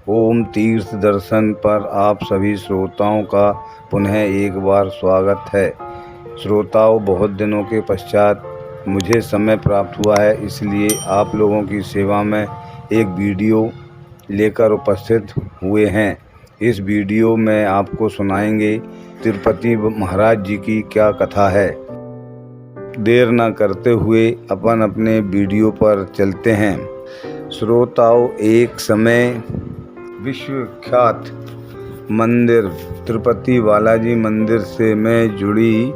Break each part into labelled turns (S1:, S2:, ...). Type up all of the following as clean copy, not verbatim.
S1: ओम तीर्थ दर्शन पर आप सभी श्रोताओं का पुनः एक बार स्वागत है। श्रोताओं, बहुत दिनों के पश्चात मुझे समय प्राप्त हुआ है, इसलिए आप लोगों की सेवा में एक वीडियो लेकर उपस्थित हुए हैं। इस वीडियो में आपको सुनाएंगे तिरुपति महाराज जी की क्या कथा है। देर न करते हुए अपन अपने वीडियो पर चलते हैं। श्रोताओं, एक समय विश्वविख्यात मंदिर तिरुपति बालाजी मंदिर से में जुड़ी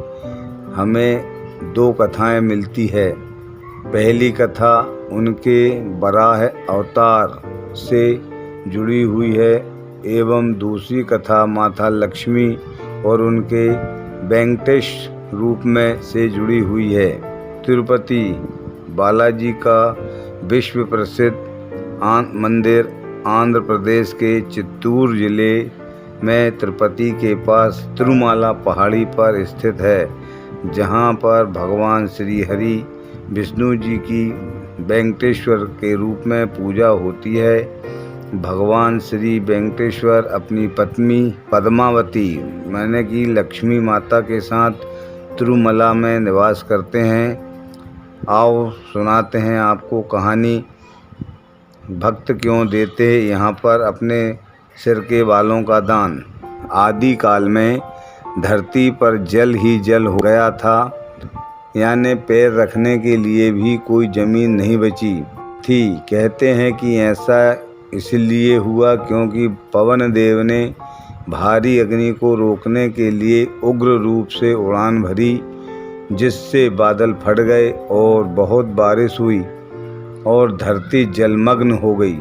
S1: हमें दो कथाएं मिलती है। पहली कथा उनके वराह अवतार से जुड़ी हुई है एवं दूसरी कथा माता लक्ष्मी और उनके वेंकटेश रूप में से जुड़ी हुई है। तिरुपति बालाजी का विश्व प्रसिद्ध मंदिर आंध्र प्रदेश के चित्तूर जिले में तिरुपति के पास तिरुमाला पहाड़ी पर स्थित है, जहां पर भगवान श्री हरि विष्णु जी की वेंकटेश्वर के रूप में पूजा होती है। भगवान श्री वेंकटेश्वर अपनी पत्नी पद्मावती माने कि लक्ष्मी माता के साथ तिरुमला में निवास करते हैं। आओ सुनाते हैं आपको कहानी। भक्त क्यों देते यहाँ पर अपने सिर के बालों का दान। आदि काल में धरती पर जल ही जल हो गया था, यानी पैर रखने के लिए भी कोई ज़मीन नहीं बची थी। कहते हैं कि ऐसा इसलिए हुआ क्योंकि पवन देव ने भारी अग्नि को रोकने के लिए उग्र रूप से उड़ान भरी, जिससे बादल फट गए और बहुत बारिश हुई और धरती जलमग्न हो गई।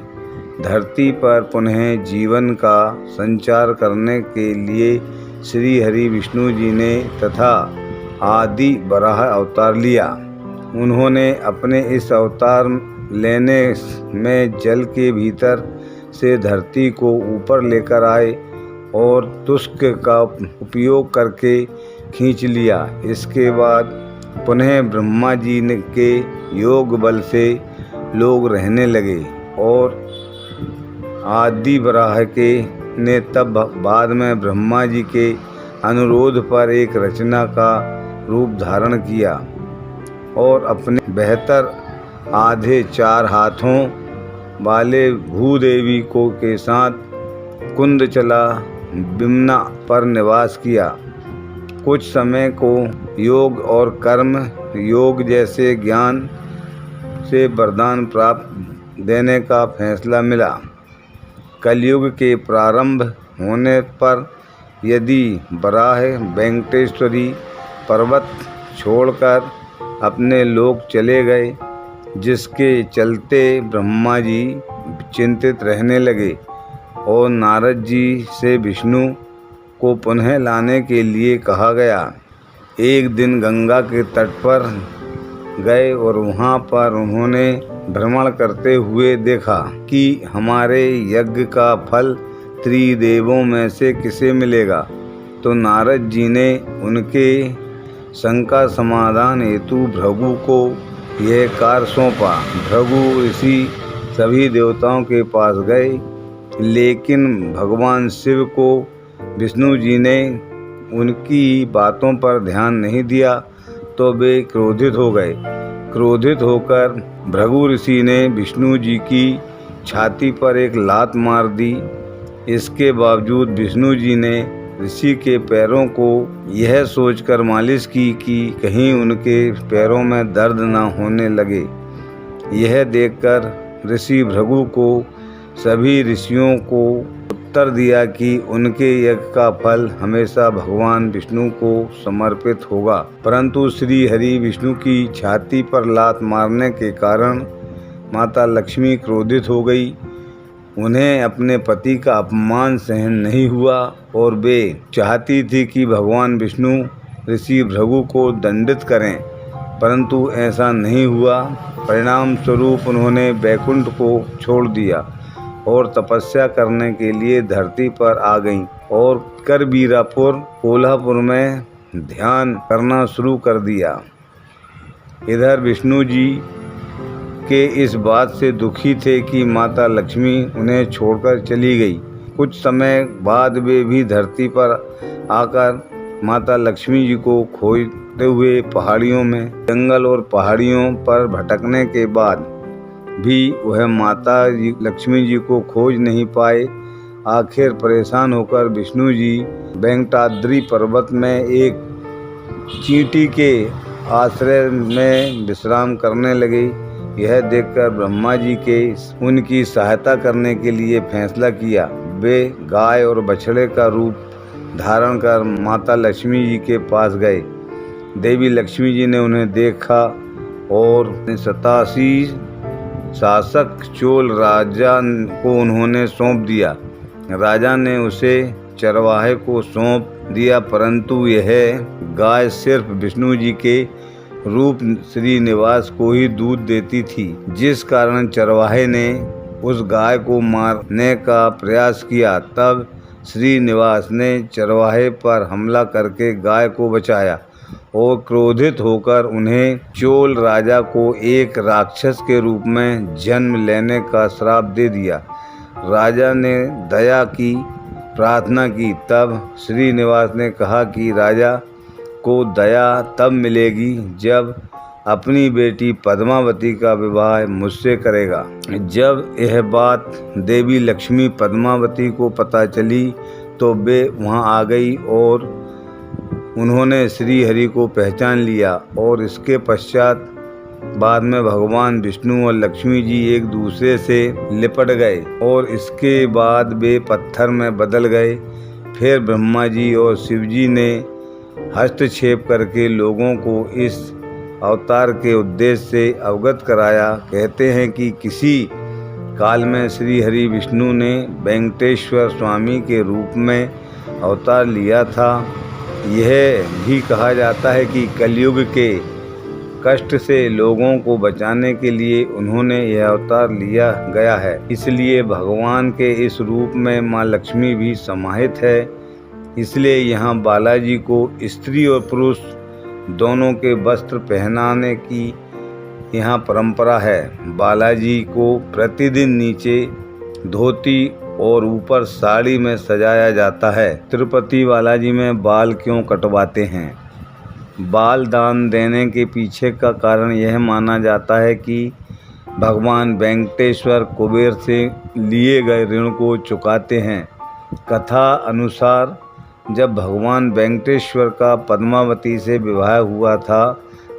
S1: धरती पर पुनः जीवन का संचार करने के लिए श्री हरि विष्णु जी ने तथा आदि वराह अवतार लिया। उन्होंने अपने इस अवतार लेने में जल के भीतर से धरती को ऊपर लेकर आए और तुष्क का उपयोग करके खींच लिया। इसके बाद पुनः ब्रह्मा जी के योग बल से लोग रहने लगे और आदि वराह के ने तब बाद में ब्रह्मा जी के अनुरोध पर एक रचना का रूप धारण किया और अपने बेहतर आधे 4 हाथों वाले भूदेवी को के साथ कुंदचला बिमना पर निवास किया। कुछ समय को योग और कर्म योग जैसे ज्ञान से वरदान प्राप्त देने का फैसला मिला। कलयुग के प्रारंभ होने पर यदि वराह वेंकटेश्वरी पर्वत छोड़कर अपने लोक चले गए, जिसके चलते ब्रह्मा जी चिंतित रहने लगे और नारद जी से विष्णु को पुनः लाने के लिए कहा गया। एक दिन गंगा के तट पर गए और वहाँ पर उन्होंने भ्रमण करते हुए देखा कि हमारे यज्ञ का फल त्रिदेवों में से किसे मिलेगा। तो नारद जी ने उनके शंका समाधान हेतु भृगु को यह कार्य सौंपा। भृगु ऋषि सभी देवताओं के पास गए, लेकिन भगवान शिव को विष्णु जी ने उनकी बातों पर ध्यान नहीं दिया, तो वे क्रोधित हो गए। क्रोधित होकर भृगु ऋषि ने विष्णु जी की छाती पर एक लात मार दी। इसके बावजूद विष्णु जी ने ऋषि के पैरों को यह सोचकर मालिश की कि कहीं उनके पैरों में दर्द न होने लगे। यह देखकर ऋषि भृगु को सभी ऋषियों को उत्तर दिया कि उनके यज्ञ का फल हमेशा भगवान विष्णु को समर्पित होगा। परंतु श्री हरि विष्णु की छाती पर लात मारने के कारण माता लक्ष्मी क्रोधित हो गई। उन्हें अपने पति का अपमान सहन नहीं हुआ और वे चाहती थी कि भगवान विष्णु ऋषि भृगु को दंडित करें, परंतु ऐसा नहीं हुआ। परिणाम स्वरूप उन्होंने वैकुंठ को छोड़ दिया और तपस्या करने के लिए धरती पर आ गईं और करबीरापुर कोल्हापुर में ध्यान करना शुरू कर दिया। इधर विष्णु जी के इस बात से दुखी थे कि माता लक्ष्मी उन्हें छोड़कर चली गई। कुछ समय बाद वे भी धरती पर आकर माता लक्ष्मी जी को खोजते हुए पहाड़ियों में, जंगल और पहाड़ियों पर भटकने के बाद भी वह माता लक्ष्मी जी को खोज नहीं पाए। आखिर परेशान होकर विष्णु जी वेंकटाद्रि पर्वत में एक चींटी के आश्रय में विश्राम करने लगे। यह देखकर ब्रह्मा जी के उनकी सहायता करने के लिए फैसला किया। वे गाय और बछड़े का रूप धारण कर माता लक्ष्मी जी के पास गए। देवी लक्ष्मी जी ने उन्हें देखा और 87 शासक चोल राजा को उन्होंने सौंप दिया। राजा ने उसे चरवाहे को सौंप दिया, परंतु यह गाय सिर्फ विष्णु जी के रूप श्रीनिवास को ही दूध देती थी, जिस कारण चरवाहे ने उस गाय को मारने का प्रयास किया। तब श्रीनिवास ने चरवाहे पर हमला करके गाय को बचाया और क्रोधित होकर उन्हें चोल राजा को एक राक्षस के रूप में जन्म लेने का श्राप दे दिया। राजा ने दया की प्रार्थना की। तब श्रीनिवास ने कहा कि राजा को दया तब मिलेगी जब अपनी बेटी पद्मावती का विवाह मुझसे करेगा। जब यह बात देवी लक्ष्मी पद्मावती को पता चली तो वे वहां आ गई और उन्होंने श्री हरि को पहचान लिया और इसके पश्चात बाद में भगवान विष्णु और लक्ष्मी जी एक दूसरे से लिपट गए और इसके बाद वे पत्थर में बदल गए। फिर ब्रह्मा जी और शिव जी ने हस्तक्षेप करके लोगों को इस अवतार के उद्देश्य से अवगत कराया। कहते हैं कि किसी काल में श्री हरि विष्णु ने वेंकटेश्वर स्वामी के रूप में अवतार लिया था। यह भी कहा जाता है कि कलयुग के कष्ट से लोगों को बचाने के लिए उन्होंने यह अवतार लिया गया है। इसलिए भगवान के इस रूप में माँ लक्ष्मी भी समाहित है। इसलिए यहाँ बालाजी को स्त्री और पुरुष दोनों के वस्त्र पहनाने की यहाँ परंपरा है। बालाजी को प्रतिदिन नीचे धोती और ऊपर साड़ी में सजाया जाता है। तिरुपति बालाजी में बाल क्यों कटवाते हैं? बाल दान देने के पीछे का कारण यह माना जाता है कि भगवान वेंकटेश्वर कुबेर से लिए गए ऋण को चुकाते हैं। कथा अनुसार जब भगवान वेंकटेश्वर का पद्मावती से विवाह हुआ था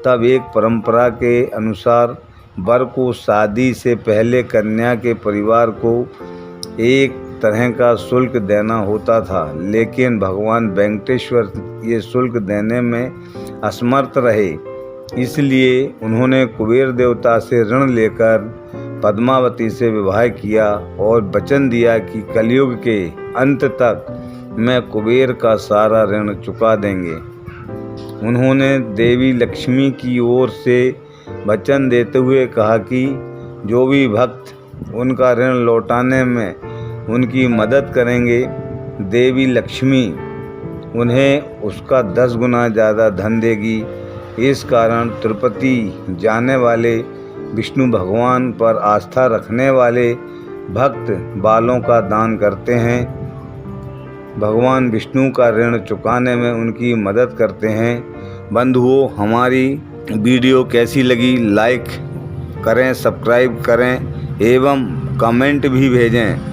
S1: तब एक परंपरा के अनुसार वर को शादी से पहले कन्या के परिवार को एक तरह का शुल्क देना होता था, लेकिन भगवान वेंकटेश्वर ये शुल्क देने में असमर्थ रहे। इसलिए उन्होंने कुबेर देवता से ऋण लेकर पद्मावती से विवाह किया और वचन दिया कि कलयुग के अंत तक मैं कुबेर का सारा ऋण चुका देंगे। उन्होंने देवी लक्ष्मी की ओर से वचन देते हुए कहा कि जो भी भक्त उनका ऋण लौटाने में उनकी मदद करेंगे, देवी लक्ष्मी उन्हें उसका 10 गुना ज़्यादा धन देगी। इस कारण तिरुपति जाने वाले विष्णु भगवान पर आस्था रखने वाले भक्त बालों का दान करते हैं, भगवान विष्णु का ऋण चुकाने में उनकी मदद करते हैं। बंधुओं, हमारी वीडियो कैसी लगी लाइक करें, सब्सक्राइब करें एवं कमेंट भी भेजें।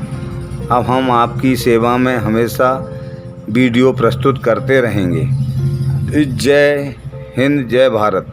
S1: अब हम आपकी सेवा में हमेशा वीडियो प्रस्तुत करते रहेंगे। जय हिंद, जय भारत।